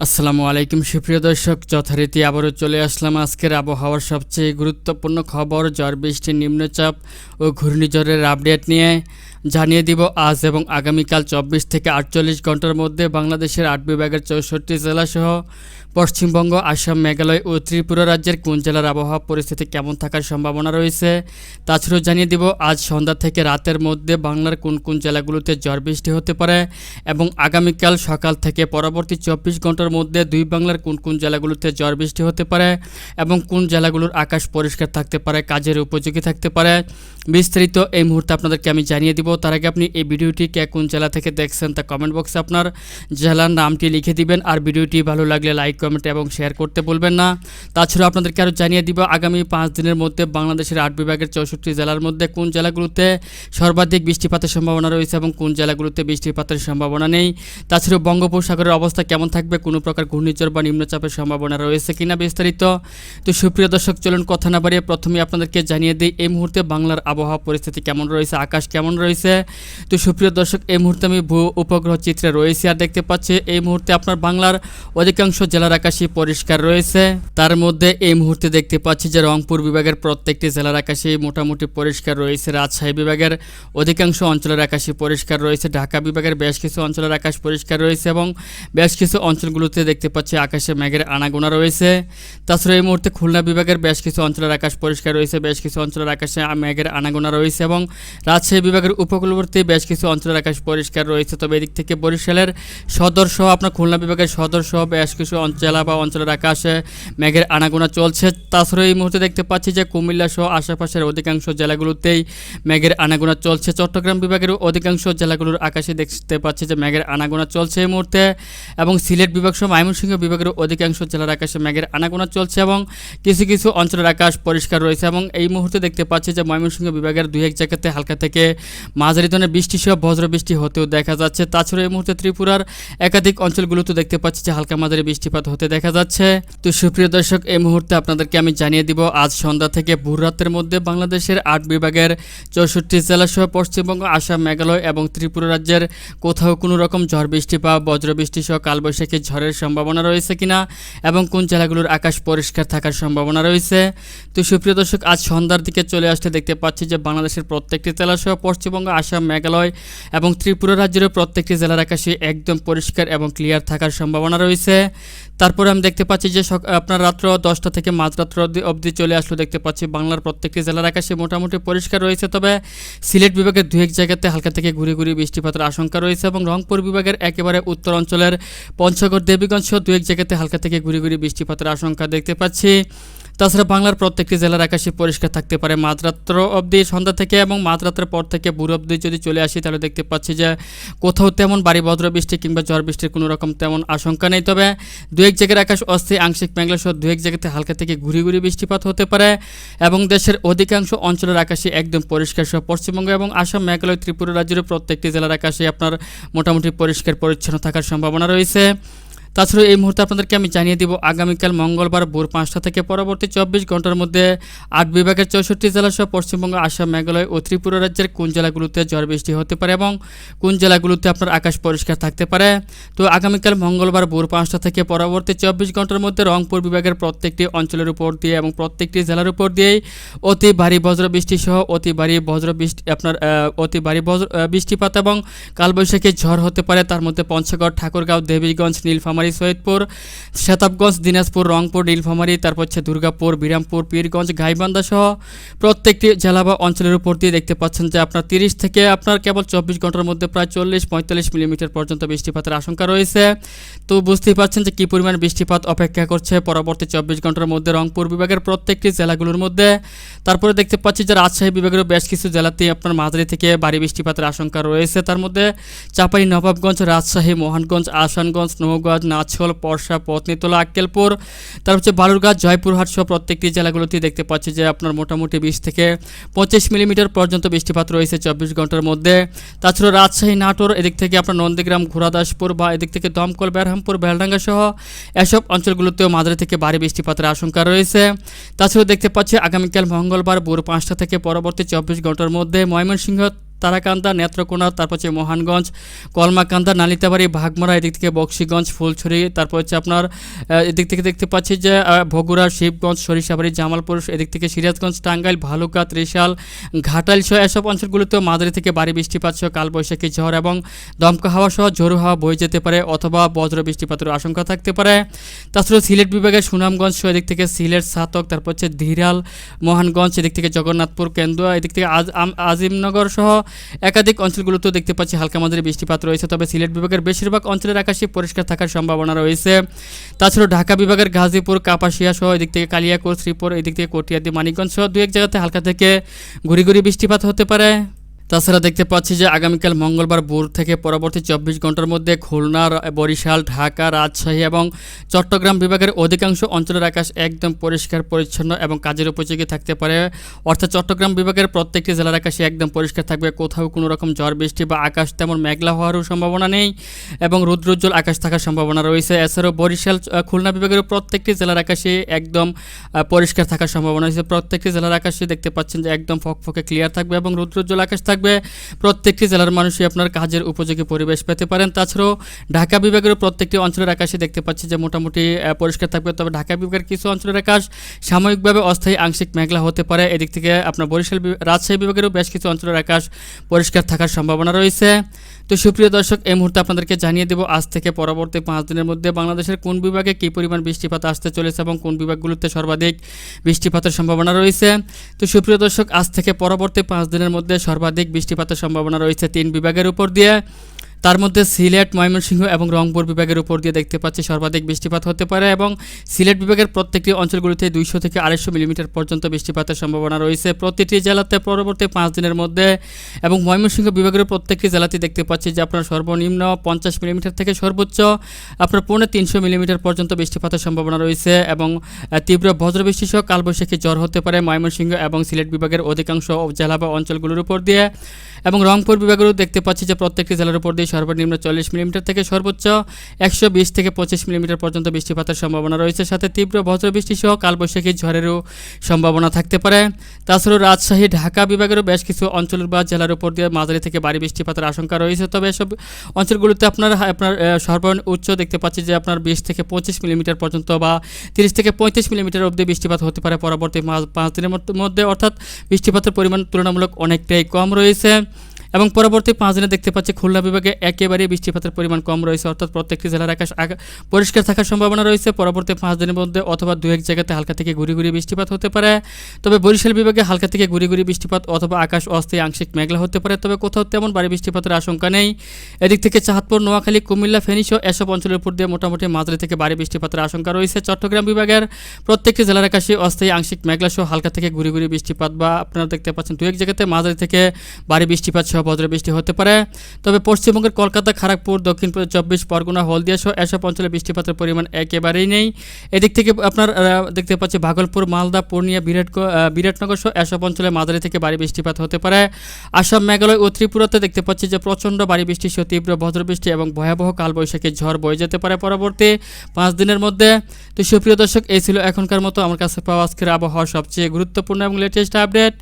আসসালামু আলাইকুম সুপ্রিয় দর্শক, যথারীতি আবারও চলে আসলাম আজকের আবহাওয়ার সবচেয়ে গুরুত্বপূর্ণ খবর ঝড় বৃষ্টি, নিম্নচাপ ও ঘূর্ণিঝড়ের আপডেট নিয়ে। জানিয়ে দিব আজ এবং আগামীকাল 24 থেকে 48 ঘন্টার মধ্যে বাংলাদেশের 8 বিভাগের 64 জেলাসহ পশ্চিমবঙ্গ, আসাম, মেঘালয় ও ত্রিপুরা রাজ্যের কোন জেলার আবহাওয়া পরিস্থিতি কেমন থাকার সম্ভাবনা রয়েছে। তাছাড়াও জানিয়ে দিব আজ সন্ধ্যা থেকে রাতের মধ্যে বাংলার কোন কোন জেলাগুলোতে ঝড় বৃষ্টি হতে পারে এবং আগামীকাল সকাল থেকে পরবর্তী 24 ঘন্টার মধ্যে দুই বাংলার কোন কোন জেলাগুলোতে ঝড় বৃষ্টি হতে পারে এবং কোন জেলাগুলোর আকাশ পরিষ্কার থাকতে পারে, কাজের উপযোগী থাকতে পারে। বিস্তারিত এই মুহূর্তে আপনাদেরকে আমি জানিয়ে দিব। তার আগে আপনি এই ভিডিওটি কে কোন জেলা থেকে দেখছেন তা কমেন্ট বক্সে আপনার জেলার নামটি লিখে দিবেন। আর ভিডিওটি ভালো লাগলে লাইক, কমেন্ট এবং শেয়ার করতে ভুলবেন না। তাছাড়াও আপনাদেরকে আরও জানিয়ে দিব আগামী 5 দিনের মধ্যে বাংলাদেশের 8 বিভাগের 64 জেলার মধ্যে কোন জেলাগুলোতে সর্বাধিক বৃষ্টিপাতের সম্ভাবনা রয়েছে এবং কোন জেলাগুলোতে বৃষ্টিপাতের সম্ভাবনা নেই। তাছাড়াও বঙ্গোপসাগরের অবস্থা কেমন থাকবে, কোনো প্রকার ঘূর্ণিঝড় বা নিম্নচাপের সম্ভাবনা রয়েছে কিনা বিস্তারিত। তো সুপ্রিয় দর্শক, চলুন কথা না বাড়িয়ে প্রথমে আপনাদেরকে জানিয়ে দিই এই মুহূর্তে বাংলার আবহাওয়া পরিস্থিতি কেমন রয়েছে, আকাশ কেমন রয়েছে। তো সুপ্রিয় দর্শক, এই মুহূর্তে আমি ভূ উপগ্রহ চিত্রে রয়েছি আর দেখতে পাচ্ছি এই মুহূর্তে আপনার বাংলার অধিকাংশ জেলার আকাশই পরিষ্কার রয়েছে। তার মধ্যে এই মুহূর্তে দেখতে পাচ্ছি যে রংপুর বিভাগের প্রত্যেকটি জেলার আকাশই মোটামুটি পরিষ্কার রয়েছে, রাজশাহী বিভাগের অধিকাংশ অঞ্চলের আকাশই পরিষ্কার রয়েছে, ঢাকা বিভাগের বেশ কিছু অঞ্চলের আকাশ পরিষ্কার রয়েছে এবং বেশ কিছু অঞ্চলগুলোতে দেখতে পাচ্ছি আকাশে মেঘের আনাগোনা রয়েছে। তাছাড়া এই মুহূর্তে খুলনা বিভাগের বেশ কিছু অঞ্চলের আকাশ পরিষ্কার রয়েছে, বেশ কিছু অঞ্চলের আকাশে মেঘের আনাগোনা রয়েছে এবং রাজশাহী বিভাগের উপকূলবর্তী বেশ কিছু অঞ্চলের আকাশ পরিষ্কার রয়েছে। তবে এদিক থেকে বরিশালের সদর সহ আপনার খুলনা বিভাগের সদর সহ বেশ কিছু জেলা বা অঞ্চলের আকাশে মেঘের আনাগোনা চলছে। তাছাড়া এই মুহূর্তে দেখতে পাচ্ছি যে কুমিল্লা সহ আশেপাশের অধিকাংশ জেলাগুলোতেই মেঘের আনাগোনা চলছে। চট্টগ্রাম বিভাগের অধিকাংশ জেলাগুলোর আকাশে দেখতে পাচ্ছি যে মেঘের আনাগোনা চলছে এই মুহূর্তে এবং সিলেট বিভাগ সহ ময়মনসিংহ বিভাগের অধিকাংশ জেলার আকাশে মেঘের আনাগোনা চলছে এবং কিছু কিছু অঞ্চলের আকাশ পরিষ্কার রয়েছে এবং এই মুহূর্তে দেখতে পাচ্ছি যে ময়মনসিংহ বিভাগের 2-1 জায়গাতে হালকা থেকে মাঝারি ধরনের বৃষ্টি সহ বজ্র বৃষ্টি হতেও দেখা যাচ্ছে। তাছাড়া এই মুহূর্তে ত্রিপুরার একাধিক অঞ্চলগুলোতে দেখতে পাচ্ছি যে হালকা মাঝারি বৃষ্টিপাত হতে দেখা যাচ্ছে। তো সুপ্রিয় দর্শক, এই মুহূর্তে আপনাদেরকে আমি জানিয়ে দিব আজ সন্ধ্যা থেকে ভোর রাতের মধ্যে বাংলাদেশের 8 বিভাগের 64 জেলা সহ পশ্চিমবঙ্গ, আসাম, মেঘালয় এবং ত্রিপুরা রাজ্যের কোথাও কোনো রকম ঝড় বৃষ্টি বা বজ্রবৃষ্টি সহ কালবৈশাখী ঝড়ের সম্ভাবনা রয়েছে কিনা এবং কোন জেলাগুলোর আকাশ পরিষ্কার থাকার সম্ভাবনা রয়েছে। তো সুপ্রিয় দর্শক, আজ সন্ধ্যার দিকে চলে আসতে দেখতে পাচ্ছি যে বাংলাদেশের প্রত্যেকটি জেলা সহ পশ্চিমবঙ্গ, আসাম, মেঘালয় এবং ত্রিপুরা রাজ্যের প্রত্যেকটি জেলার আকাশে একদম পরিষ্কার এবং ক্লিয়ার থাকার সম্ভাবনা রয়েছে। তারপরে আমি দেখতে পাচ্ছি যে আপনার রাত্র 10টা থেকে মাঝরাত্র অবধি চলে আসলো দেখতে পাচ্ছি বাংলার প্রত্যেকটি জেলার আকাশে মোটামুটি পরিষ্কার রয়েছে। তবে সিলেট বিভাগের 2-1 জায়গাতে হালকা থেকে ঘুরে ঘুরে বৃষ্টিপাতের আশঙ্কা রয়েছে এবং রংপুর বিভাগের একেবারে উত্তর অঞ্চলের পঞ্চগড়, দেবীগঞ্জ সহ 2-1 জায়গাতে হালকা থেকে ঘুরে ঘুরে বৃষ্টিপাতের আশঙ্কা দেখতে পাচ্ছি। তাছাড়া বাংলার প্রত্যেকটি জেলার আকাশে পরিষ্কার থাকতে পারে মাঝরাত্র অবধি, সন্ধ্যা থেকে এবং মাঝরাত্রের পর থেকে ভোর অবধি যদি চলে আসি তাহলে দেখতে পাচ্ছি যে কোথাও তেমন ভারী বজ্র বৃষ্টি কিংবা ঝড় বৃষ্টির কোনো রকম তেমন আশঙ্কা নেই। তবে 2-1 জায়গার আকাশ অস্থায়ী আংশিক মেঘলা সহ 2-1 জায়গাতে হালকা থেকে ঘুরে ঘুরে বৃষ্টিপাত হতে পারে এবং দেশের অধিকাংশ অঞ্চলের আকাশে একদম পরিষ্কার সহ পশ্চিমবঙ্গ এবং আসাম, মেঘালয়, ত্রিপুরা রাজ্যের প্রত্যেকটি জেলার আকাশে আপনার মোটামুটি পরিষ্কার পরিচ্ছন্ন থাকার সম্ভাবনা রয়েছে। তাছাড়া এই মুহূর্তে আপনাদেরকে আমি জানিয়ে দিব আগামীকাল মঙ্গলবার ভোর 5টা থেকে পরবর্তী 24 ঘন্টার মধ্যে 8 বিভাগের 64 জেলা সহ পশ্চিমবঙ্গ, আসাম, মেঘালয় ও ত্রিপুরা রাজ্যের কোন জেলাগুলোতে ঝড় বৃষ্টি হতে পারে এবং কোন জেলাগুলোতে আপনার আকাশ পরিষ্কার থাকতে পারে। তো আগামীকাল মঙ্গলবার ভোর 5টা থেকে পরবর্তী 24 ঘন্টার মধ্যে রংপুর বিভাগের প্রত্যেকটি অঞ্চলের উপর দিয়ে এবং প্রত্যেকটি জেলার উপর দিয়েই অতি ভারী বজ্র বৃষ্টি সহ অতি ভারী বৃষ্টিপাত এবং কালবৈশাখী ঝড় হতে পারে। তার মধ্যে পঞ্চগড়, ঠাকুরগাঁও, দেবীগঞ্জ, নীলফামারী, সৈয়দপুর, শতাবগঞ্জ, দিনাজপুর, রংপুর, নীলফামারী, তারপর হচ্ছে দুর্গাপুর, বিরামপুর, পীরগঞ্জ, গাইবান্ধা সহ প্রত্যেকটি জেলা বা অঞ্চলের উপর দিয়ে দেখতে পাচ্ছেন যে আপনার 30 থেকে আপনার কেবল 24 ঘন্টার মধ্যে প্রায় 40-45 মিলিমিটার পর্যন্ত বৃষ্টিপাতের আশঙ্কা রয়েছে। তো বুঝতেই পারছেন যে কী পরিমাণ বৃষ্টিপাত অপেক্ষা করছে পরবর্তী 24 ঘন্টার মধ্যে রংপুর বিভাগের প্রত্যেকটি জেলাগুলোর মধ্যে। তারপরে দেখতে পাচ্ছি যে রাজশাহী বিভাগের বেশ কিছু জেলাতেই আপনার মাঝারি থেকে ভারী বৃষ্টিপাতের আশঙ্কা রয়েছে। তার মধ্যে চাঁপাই নবাবগঞ্জ, রাজশাহী, মোহনগঞ্জ, আসানগঞ্জ, নওগাঁ, নাছল, পরশা, পত্নীতলা, আক্কেলপুর, তারপর হচ্ছে বালুরঘাট, জয়পুরহাট সহ প্রত্যেকটি জেলাগুলোতেই দেখতে পাচ্ছি যে আপনার মোটামুটি 20 থেকে 25 মিলিমিটার পর্যন্ত বৃষ্টিপাত রয়েছে 24 ঘন্টার মধ্যে। তাছাড়া রাজশাহী, নাটোর, এদিক থেকে আপনার নন্দীগ্রাম, ঘোড়াদাসপুর বা এদিক থেকে দমকল, বেরহামপুর, বেলডাঙ্গা সহ এসব অঞ্চলগুলোতেও মাঝারি থেকে ভারী বৃষ্টিপাতের আশঙ্কা রয়েছে। তাছাড়াও দেখতে পাচ্ছি আগামীকাল মঙ্গলবার ভোর 5টা থেকে পরবর্তী 24 ঘন্টার মধ্যে ময়মনসিংহ তারাকান্দা, নেত্রকোনা, তারপর হচ্ছে মহানগঞ্জ, কলমাকান্দা, নালিতাবাড়ি, ভাগমারা, এদিক থেকে বক্সিগঞ্জ, ফুলছড়ি, তারপর হচ্ছে আপনার এদিক থেকে দেখতে পাচ্ছি যে বগুড়া, শিবগঞ্জ, সরিষাবাড়ি, জামালপুর, এদিক থেকে সিরাজগঞ্জ, টাঙ্গাইল, ভালুকা, ত্রিশাল, ঘাটাইল সহ এসব অঞ্চলগুলোতেও মাঝারি থেকে ভারী বৃষ্টিপাত সহ কালবৈশাখী ঝড় এবং দমকা হাওয়া সহ ঝোড়ো হাওয়া বয়ে যেতে পারে অথবা বজ্র বৃষ্টিপাতের আশঙ্কা থাকতে পারে। তাছাড়া সিলেট বিভাগের সুনামগঞ্জ সহ এদিক থেকে সিলেট, ছাতক, তারপর হচ্ছে ধীরাল, মহানগঞ্জ, এদিক থেকে জগন্নাথপুর, কেন্দুয়া, এদিক থেকে আজিমনগর সহ একাধিক অঞ্চলগুলোতেও দেখতে পাচ্ছি হালকা মাঝারি বৃষ্টিপাত রয়েছে। তবে সিলেট বিভাগের বেশিরভাগ অঞ্চলের আকাশে পরিষ্কার থাকার সম্ভাবনা রয়েছে। তাছাড়াও ঢাকা বিভাগের গাজীপুর, কাপাসিয়া সহ এদিক থেকে কালিয়াকৈর, শ্রীপুর, এদিক থেকে কটিয়াদি, মানিকগঞ্জ সহ দু এক জায়গাতে হালকা থেকে গুড়ি গুড়ি বৃষ্টিপাত হতে পারে। তাছাড়া দেখতে পাচ্ছি যে আগামীকাল মঙ্গলবার ভোর থেকে পরবর্তী 24 ঘন্টার মধ্যে খুলনা, বরিশাল, ঢাকা, রাজশাহী এবং চট্টগ্রাম বিভাগের অধিকাংশ অঞ্চলের আকাশ একদম পরিষ্কার পরিচ্ছন্ন এবং কাজের উপযোগী থাকতে পারে। অর্থাৎ চট্টগ্রাম বিভাগের প্রত্যেকটি জেলার আকাশে একদম পরিষ্কার থাকবে, কোথাও কোনো রকম ঝড় বৃষ্টি বা আকাশ তেমন মেঘলা হওয়ারও সম্ভাবনা নেই এবং রৌদ্রোজ্জ্বল আকাশ থাকার সম্ভাবনা রয়েছে। এছাড়াও বরিশাল, খুলনা বিভাগের প্রত্যেকটি জেলার আকাশে একদম পরিষ্কার থাকার সম্ভাবনা রয়েছে। প্রত্যেকটি জেলার আকাশে দেখতে পাচ্ছেন যে একদম ফকফকে ক্লিয়ার থাকবে এবং রৌদ্রোজ্জ্বল আকাশ থাকবে। প্রত্যেকটি জেলার মানুষই আপনার কাজের উপযোগী পরিবেশ পেতে পারেন। তাছাড়াও ঢাকা বিভাগের প্রত্যেকটি অঞ্চলের আকাশে দেখতে পাচ্ছি যে মোটামুটি পরিষ্কার থাকবে। তবে ঢাকা বিভাগের কিছু অঞ্চলের আকাশ সাময়িকভাবে অস্থায়ী আংশিক মেঘলা হতে পারে। এদিক থেকে আপনার বরিশাল, রাজশাহী বিভাগেরও বেশ কিছু অঞ্চলের আকাশ পরিষ্কার থাকার সম্ভাবনা রয়েছে। তো সুপ্রিয় দর্শক, এই মুহূর্তে আপনাদেরকে জানিয়ে দেব আজ থেকে পরবর্তী 5 দিনের মধ্যে বাংলাদেশের কোন বিভাগে কী পরিমাণ বৃষ্টিপাত আসতে চলেছে এবং কোন বিভাগগুলোতে সর্বাধিক বৃষ্টিপাতের সম্ভাবনা রয়েছে। তো সুপ্রিয় দর্শক, আজ থেকে পরবর্তী 5 দিনের মধ্যে সর্বাধিক বৃষ্টিপাতের সম্ভাবনা রয়েছে 3 বিভাগের উপর দিয়ে। তার মধ্যে সিলেট, ময়মনসিংহ এবং রংপুর বিভাগের উপর দিয়ে দেখতে পাচ্ছি সর্বাধিক বৃষ্টিপাত হতে পারে এবং সিলেট বিভাগের প্রত্যেকটি অঞ্চলগুলিতে 200 থেকে 250 মিলিমিটার পর্যন্ত বৃষ্টিপাতের সম্ভাবনা রয়েছে প্রতিটি জেলাতে পরবর্তী 5 দিনের মধ্যে। এবং ময়মনসিংহ বিভাগের প্রত্যেকটি জেলাতে দেখতে পাচ্ছি যে আপনার সর্বনিম্ন 50 মিলিমিটার থেকে সর্বোচ্চ আপনার 350 মিলিমিটার পর্যন্ত বৃষ্টিপাতের সম্ভাবনা রয়েছে এবং তীব্র বজ্রবৃষ্টি সহ কালবৈশাখী ঝড় হতে পারে ময়মনসিংহ এবং সিলেট বিভাগের অধিকাংশ জেলা বা অঞ্চলগুলোর উপর দিয়ে। এবং রংপুর বিভাগেরও দেখতে পাচ্ছি যে প্রত্যেকটি জেলার উপর দিয়ে সর্বনিম্ন 40 মিলিমিটার থেকে সর্বোচ্চ 120 থেকে 25 মিলিমিটার পর্যন্ত বৃষ্টিপাতের সম্ভাবনা রয়েছে, সাথে তীব্র বজ্রবৃষ্টি সহ কালবৈশাখী ঝড়েরও সম্ভাবনা থাকতে পারে। তাছাড়াও রাজশাহী, ঢাকা বিভাগেরও বেশ কিছু অঞ্চল বা জেলার উপর দিয়ে মাঝারি থেকে ভারী বৃষ্টিপাতের আশঙ্কা রয়েছে। তবে এসব অঞ্চলগুলোতে আপনার সর্বোচ্চ দেখতে পাচ্ছি যে আপনার 20 থেকে 25 মিলিমিটার পর্যন্ত বা 30 থেকে 35 মিলিমিটার অবধি বৃষ্টিপাত হতে পারে পরবর্তী 5 দিনের মধ্যে, অর্থাৎ বৃষ্টিপাতের পরিমাণ তুলনামূলক অনেকটাই কম রয়েছে। এবং পরবর্তী 5 দিনে দেখতে পাচ্ছি খুলনা বিভাগে একেবারেই বৃষ্টিপাতের পরিমাণ কম রয়েছে, অর্থাৎ প্রত্যেকটি জেলার আকাশ পরিষ্কার থাকার সম্ভাবনা রয়েছে পরবর্তী 5 দিনের মধ্যে, অথবা 2-1 জায়গাতে হালকা থেকে গুড়ি গুড়ি বৃষ্টিপাত হতে পারে। তবে বরিশাল বিভাগে হালকা থেকে গুড়ি গুড়ি বৃষ্টিপাত অথবা আকাশ অস্থায়ী আংশিক মেঘলা হতে পারে, তবে কোথাও তেমন ভারী বৃষ্টিপাতের আশঙ্কা নেই। এদিক থেকে চাঁদপুর, নোয়াখালী, কুমিল্লা, ফেনী সহ এসব অঞ্চলের উপর দিয়ে মোটামুটি মাঝারি থেকে ভারী বৃষ্টিপাতের আশঙ্কা রয়েছে। চট্টগ্রাম বিভাগের প্রত্যেকটি জেলার আকাশে অস্থায়ী আংশিক মেঘলা সহ হালকা থেকে গুড়ি গুড়ি বৃষ্টিপাত বা আপনারা দেখতে পাচ্ছেন 2-1 জায়গাতে মাঝারি থেকে ভারী বৃষ্টিপাত সহ বজ্রবৃষ্টি হতে পারে। তবে পশ্চিমবঙ্গের কলকাতা, খড়গপুর, দক্ষিণ 24 পরগনা, হলদিয়া সহ এসব অঞ্চলে বৃষ্টিপাতের পরিমাণ একেবারেই নেই। এদিক থেকে আপনার দেখতে পাচ্ছি ভাগলপুর, মালদা, পূর্ণিয়া, বিরাটনগর সহ এসব অঞ্চলে মাঝারি থেকে ভারী বৃষ্টিপাত হতে পারে। আসাম, মেঘালয় ও ত্রিপুরাতে দেখতে পাচ্ছি যে প্রচণ্ড ভারী বৃষ্টি সহ তীব্র বজ্রবৃষ্টি এবং ভয়াবহ কালবৈশাখী ঝড় বয়ে যেতে পারে পরবর্তী 5 দিনের মধ্যে। তো সুপ্রিয় দর্শক, এই ছিল এখনকার মতো আমার কাছে পাওয়া আজকের আবহাওয়ার সবচেয়ে গুরুত্বপূর্ণ এবং লেটেস্ট আপডেট।